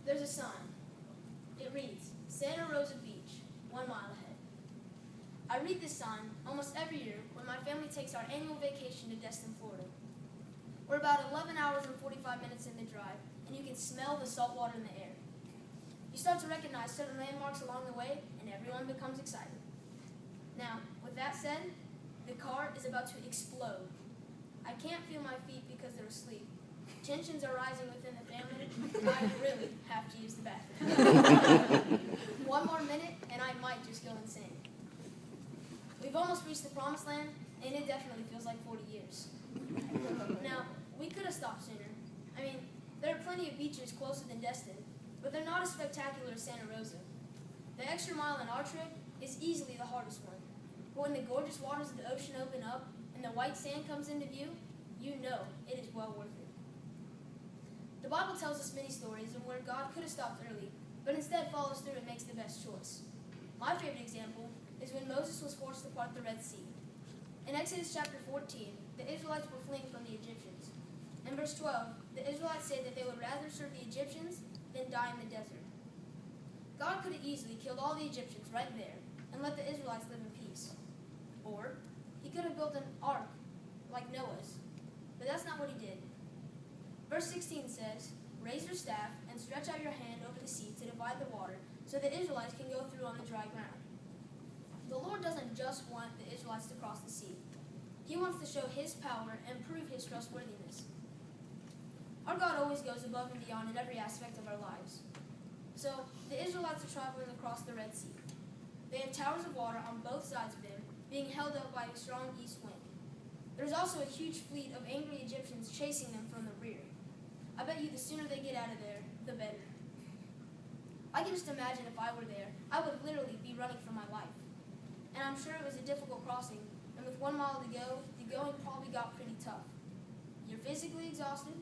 There's a sign. It reads, Santa Rosa Beach, 1 mile ahead. I read this sign almost every year when my family takes our annual vacation to Destin, Florida. We're about 11 hours and 45 minutes in the drive, and you can smell the salt water in the air. You start to recognize certain landmarks along the way, and everyone becomes excited. Now, with that said, the car is about to explode. I can't feel my feet because they're asleep. Tensions are rising within the family. I really have to use the bathroom. 1 more minute, and I might just go insane. We've almost reached the promised land, and it definitely feels like 40 years. Now, we could have stopped sooner. I mean, there are plenty of beaches closer than Destin, but they're not as spectacular as Santa Rosa. The extra mile in our trip is easily the hardest one. But when the gorgeous waters of the ocean open up and the white sand comes into view, you know it is well worth it. The Bible tells us many stories of where God could have stopped early, but instead follows through and makes the best choice. My favorite example is when Moses was forced to part the Red Sea. In Exodus chapter 14, the Israelites were fleeing from the Egyptians. In verse 12, the Israelites said that they would rather serve the Egyptians than die in the desert. God could have easily killed all the Egyptians right there and let the Israelites live in peace. Or he could have built an ark like Noah's, but that's not what he did. Verse 16 says, Raise your staff and stretch out your hand over the sea to divide the water so the Israelites can go through on the dry ground. The Lord doesn't just want the Israelites to cross the sea. He wants to show his power and prove his trustworthiness. Our God always goes above and beyond in every aspect of our lives. So, the Israelites are traveling across the Red Sea. They have towers of water on both sides of them, being held up by a strong east wind. There's also a huge fleet of angry Egyptians chasing them from the rear. I bet you the sooner they get out of there, the better. I can just imagine if I were there, I would literally be running for my life. And I'm sure it was a difficult crossing, and with 1 mile to go, the going probably got pretty tough. You're physically exhausted,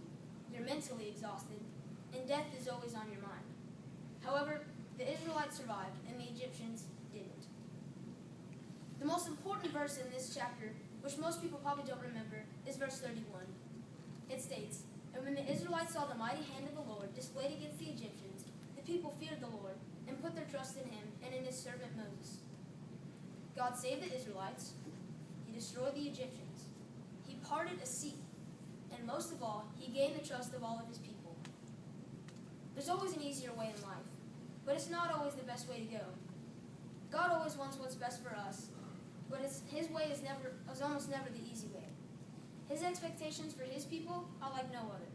you're mentally exhausted, and death is always on your mind. However, the Israelites survived, and the Egyptians didn't. The most important verse in this chapter, which most people probably don't remember, is verse 31. It states, And when the Israelites saw the mighty hand of the Lord displayed against the Egyptians, the people feared the Lord and put their trust in him and in his servant Moses. God saved the Israelites. He destroyed the Egyptians. He parted a sea. And most of all, he gained the trust of all of his people. There's always an easier way in life, but it's not always the best way to go. God always wants what's best for us, but his way is almost never the easy way. His expectations for his people are like no other.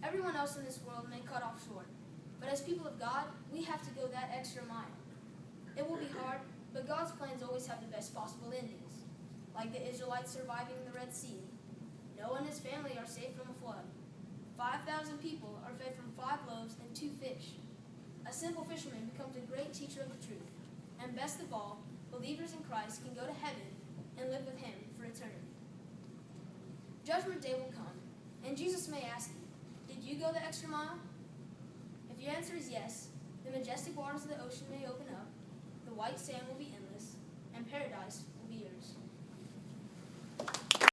Everyone else in this world may cut off short, but as people of God, we have to go that extra mile. It will be hard, but God's plans always have the best possible endings, like the Israelites surviving the Red Sea. Noah and his family are saved from a flood. 5,000 people are fed from 5 loaves and 2 fish. A simple fisherman becomes a great teacher of the truth. And best of all, believers in Christ can go to heaven and live with him for eternity. Judgment day will come, and Jesus may ask you, did you go the extra mile? If your answer is yes, the majestic waters of the ocean may open up, the white sand will be endless, and paradise